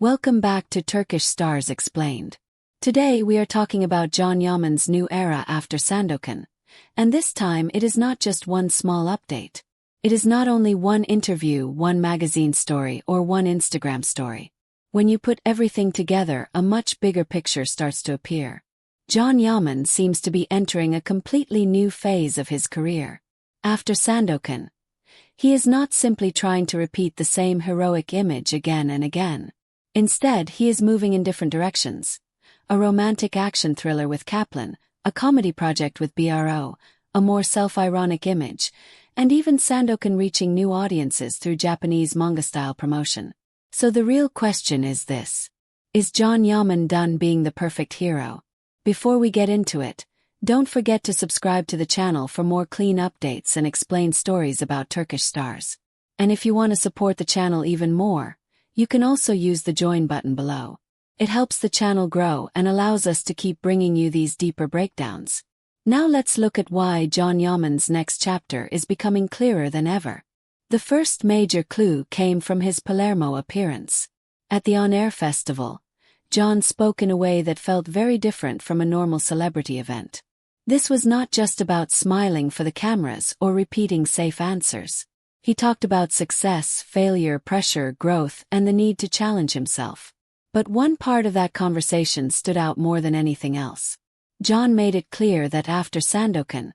Welcome back to Turkish Stars Explained. Today we are talking about Can Yaman's new era after Sandokan, and this time it is not just one small update. It is not only one interview, one magazine story, or one Instagram story. When you put everything together, a much bigger picture starts to appear. Can Yaman seems to be entering a completely new phase of his career. After Sandokan, he is not simply trying to repeat the same heroic image again and again. Instead, he is moving in different directions. A romantic action thriller with Kaplan, a comedy project with BRO, a more self-ironic image, and even Sandokan reaching new audiences through Japanese manga-style promotion. So the real question is this: is Can Yaman done being the perfect hero? Before we get into it, don't forget to subscribe to the channel for more clean updates and explained stories about Turkish stars. And if you want to support the channel even more, you can also use the join button below. It helps the channel grow and allows us to keep bringing you these deeper breakdowns. Now let's look at why Can Yaman's next chapter is becoming clearer than ever. The first major clue came from his Palermo appearance. At the on-air festival, Can spoke in a way that felt very different from a normal celebrity event. This was not just about smiling for the cameras or repeating safe answers. He talked about success, failure, pressure, growth, and the need to challenge himself. But one part of that conversation stood out more than anything else. Can made it clear that after Sandokan,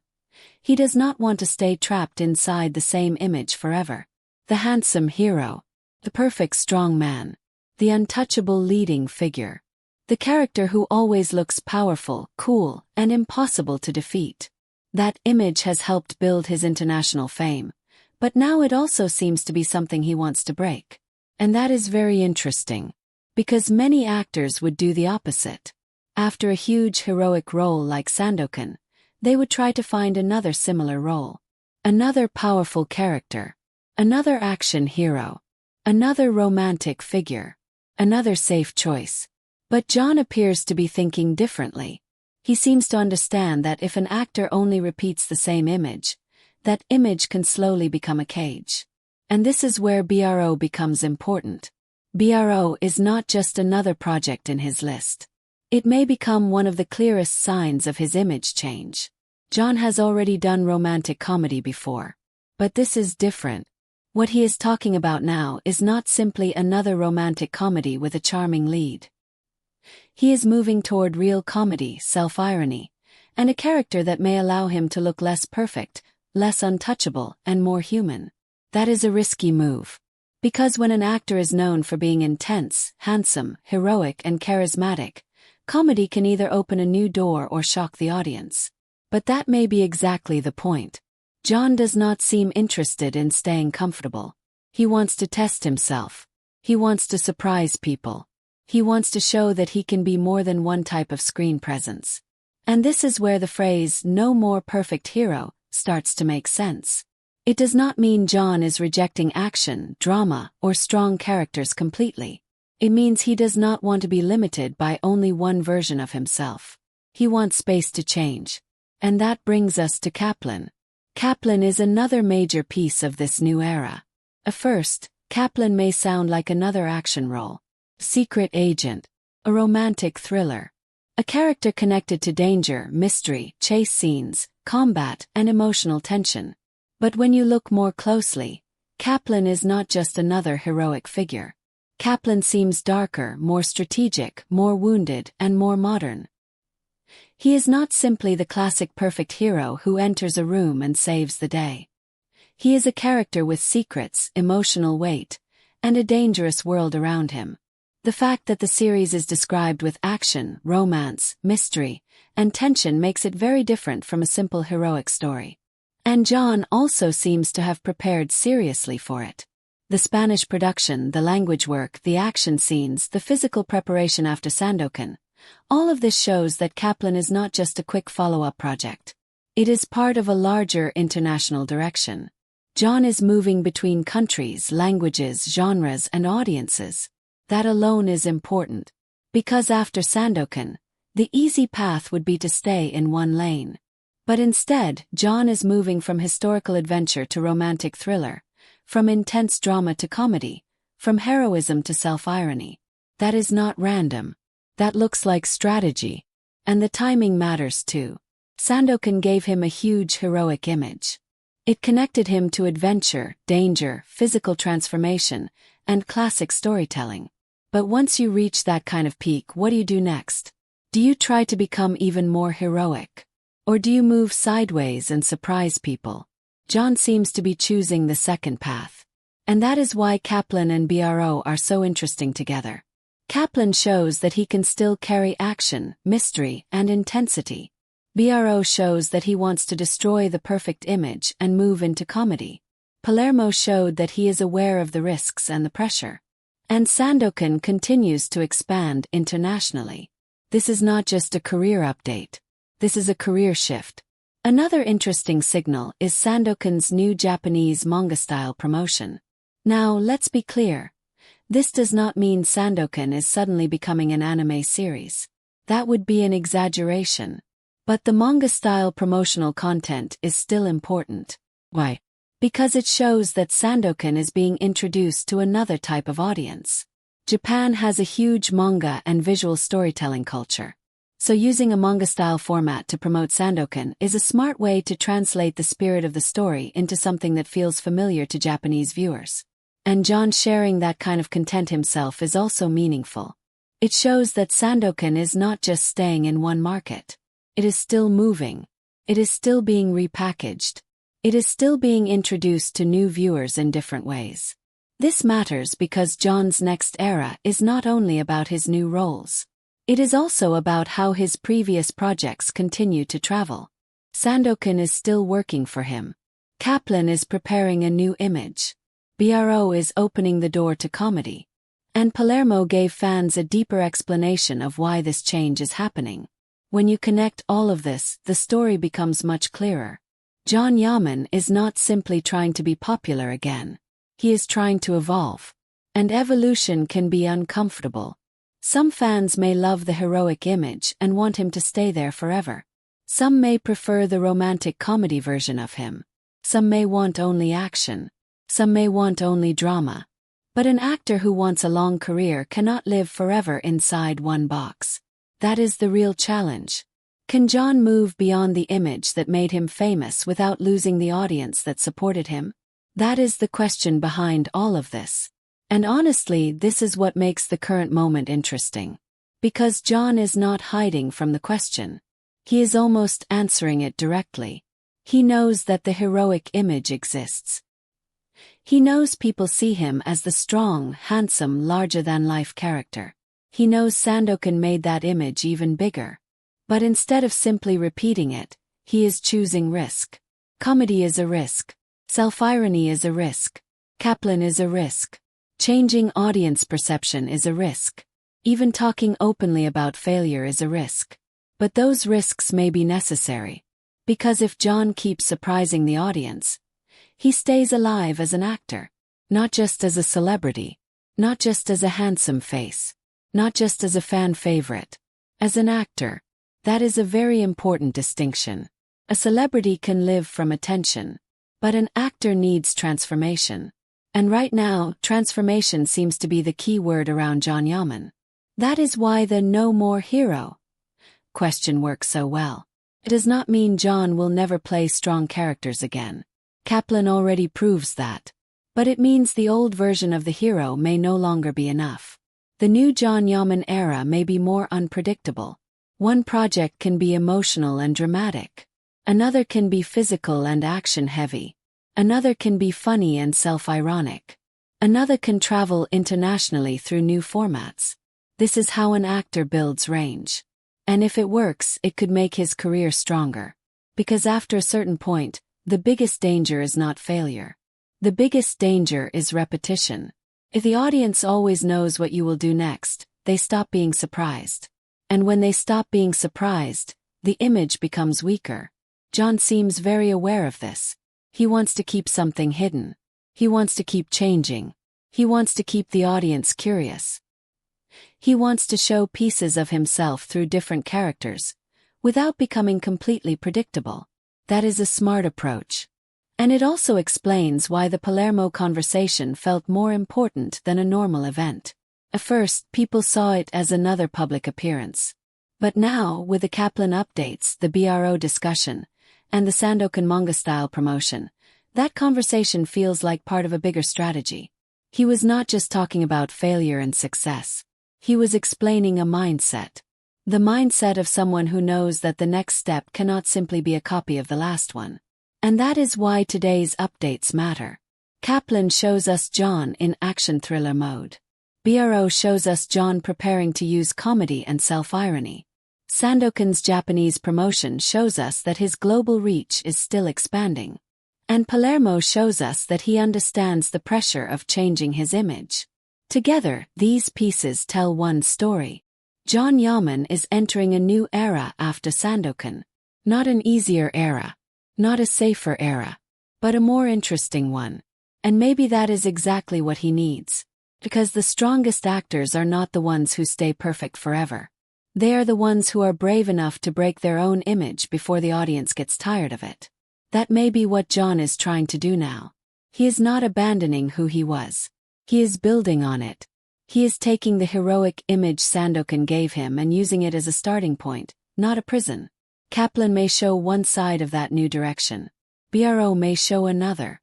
he does not want to stay trapped inside the same image forever. The handsome hero, the perfect strong man, the untouchable leading figure, the character who always looks powerful, cool, and impossible to defeat. That image has helped build his international fame. But now it also seems to be something he wants to break. And that is very interesting, because many actors would do the opposite. After a huge heroic role like Sandokan, they would try to find another similar role. Another powerful character. Another action hero. Another romantic figure. Another safe choice. But Can appears to be thinking differently. He seems to understand that if an actor only repeats the same image, that image can slowly become a cage. And this is where BRO becomes important. BRO is not just another project in his list. It may become one of the clearest signs of his image change. Can has already done romantic comedy before. But this is different. What he is talking about now is not simply another romantic comedy with a charming lead. He is moving toward real comedy, self-irony, and a character that may allow him to look less perfect, less untouchable, and more human. That is a risky move. Because when an actor is known for being intense, handsome, heroic, and charismatic, comedy can either open a new door or shock the audience. But that may be exactly the point. Can does not seem interested in staying comfortable. He wants to test himself. He wants to surprise people. He wants to show that he can be more than one type of screen presence. And this is where the phrase, "no more perfect hero," starts to make sense. It does not mean Can is rejecting action, drama, or strong characters completely. It means he does not want to be limited by only one version of himself. He wants space to change. And that brings us to Kaplan. Kaplan is another major piece of this new era. At first, Kaplan may sound like another action role. Secret agent. A romantic thriller. A character connected to danger, mystery, chase scenes, combat, and emotional tension. But when you look more closely, Kaplan is not just another heroic figure. Kaplan seems darker, more strategic, more wounded, and more modern. He is not simply the classic perfect hero who enters a room and saves the day. He is a character with secrets, emotional weight, and a dangerous world around him. The fact that the series is described with action, romance, mystery, and tension makes it very different from a simple heroic story. And Can also seems to have prepared seriously for it. The Spanish production, the language work, the action scenes, the physical preparation after Sandokan, all of this shows that Kaplan is not just a quick follow-up project. It is part of a larger international direction. Can is moving between countries, languages, genres, and audiences. That alone is important. Because after Sandokan, the easy path would be to stay in one lane. But instead, Can is moving from historical adventure to romantic thriller, from intense drama to comedy, from heroism to self-irony. That is not random. That looks like strategy. And the timing matters too. Sandokan gave him a huge heroic image. It connected him to adventure, danger, physical transformation, and classic storytelling. But once you reach that kind of peak, what do you do next? Do you try to become even more heroic? Or do you move sideways and surprise people? John seems to be choosing the second path. And that is why Kaplan and BRO are so interesting together. Kaplan shows that he can still carry action, mystery, and intensity. BRO shows that he wants to destroy the perfect image and move into comedy. Palermo showed that he is aware of the risks and the pressure. And Sandokan continues to expand internationally. This is not just a career update. This is a career shift. Another interesting signal is Sandokan's new Japanese manga-style promotion. Now, let's be clear. This does not mean Sandokan is suddenly becoming an anime series. That would be an exaggeration. But the manga-style promotional content is still important. Why? Because it shows that Sandokan is being introduced to another type of audience. Japan has a huge manga and visual storytelling culture. So using a manga-style format to promote Sandokan is a smart way to translate the spirit of the story into something that feels familiar to Japanese viewers. And John sharing that kind of content himself is also meaningful. It shows that Sandokan is not just staying in one market. It is still moving. It is still being repackaged. It is still being introduced to new viewers in different ways. This matters because John's next era is not only about his new roles. It is also about how his previous projects continue to travel. Sandokan is still working for him. Kaplan is preparing a new image. BRO is opening the door to comedy. And Palermo gave fans a deeper explanation of why this change is happening. When you connect all of this, the story becomes much clearer. Can Yaman is not simply trying to be popular again. He is trying to evolve. And evolution can be uncomfortable. Some fans may love the heroic image and want him to stay there forever. Some may prefer the romantic comedy version of him. Some may want only action. Some may want only drama. But an actor who wants a long career cannot live forever inside one box. That is the real challenge. Can John move beyond the image that made him famous without losing the audience that supported him? That is the question behind all of this. And honestly, this is what makes the current moment interesting. Because John is not hiding from the question. He is almost answering it directly. He knows that the heroic image exists. He knows people see him as the strong, handsome, larger-than-life character. He knows Sandokan made that image even bigger. But instead of simply repeating it, he is choosing risk. Comedy is a risk. Self-irony is a risk. Kaplan is a risk. Changing audience perception is a risk. Even talking openly about failure is a risk. But those risks may be necessary. Because if John keeps surprising the audience, he stays alive as an actor. Not just as a celebrity. Not just as a handsome face. Not just as a fan favorite. As an actor. That is a very important distinction. A celebrity can live from attention. But an actor needs transformation. And right now, transformation seems to be the key word around Can Yaman. That is why the "no more hero" question works so well. It does not mean John will never play strong characters again. Kaplan already proves that. But it means the old version of the hero may no longer be enough. The new Can Yaman era may be more unpredictable. One project can be emotional and dramatic. Another can be physical and action-heavy. Another can be funny and self-ironic. Another can travel internationally through new formats. This is how an actor builds range. And if it works, it could make his career stronger. Because after a certain point, the biggest danger is not failure. The biggest danger is repetition. If the audience always knows what you will do next, they stop being surprised. And when they stop being surprised, the image becomes weaker. John seems very aware of this. He wants to keep something hidden. He wants to keep changing. He wants to keep the audience curious. He wants to show pieces of himself through different characters, without becoming completely predictable. That is a smart approach. And it also explains why the Palermo conversation felt more important than a normal event. At first, people saw it as another public appearance. But now, with the Kaplan updates, the BRO discussion, and the Sandokan manga-style promotion, that conversation feels like part of a bigger strategy. He was not just talking about failure and success. He was explaining a mindset. The mindset of someone who knows that the next step cannot simply be a copy of the last one. And that is why today's updates matter. Kaplan shows us John in action thriller mode. BRO shows us John preparing to use comedy and self-irony. Sandokan's Japanese promotion shows us that his global reach is still expanding. And Palermo shows us that he understands the pressure of changing his image. Together, these pieces tell one story. Can Yaman is entering a new era after Sandokan. Not an easier era. Not a safer era. But a more interesting one. And maybe that is exactly what he needs. Because the strongest actors are not the ones who stay perfect forever. They are the ones who are brave enough to break their own image before the audience gets tired of it. That may be what John is trying to do now. He is not abandoning who he was. He is building on it. He is taking the heroic image Sandokan gave him and using it as a starting point, not a prison. Kaplan may show one side of that new direction. BRO may show another.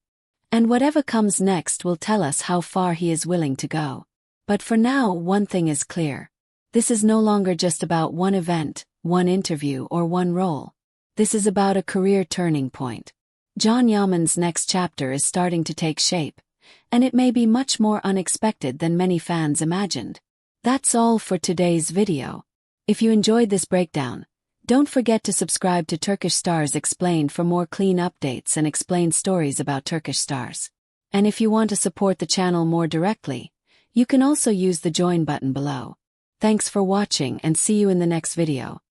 And whatever comes next will tell us how far he is willing to go. But for now, one thing is clear. This is no longer just about one event, one interview, or one role. This is about a career turning point. Can Yaman's next chapter is starting to take shape, and it may be much more unexpected than many fans imagined. That's all for today's video. If you enjoyed this breakdown, don't forget to subscribe to Turkish Stars Explained for more clean updates and explained stories about Turkish stars. And if you want to support the channel more directly, you can also use the join button below. Thanks for watching and see you in the next video.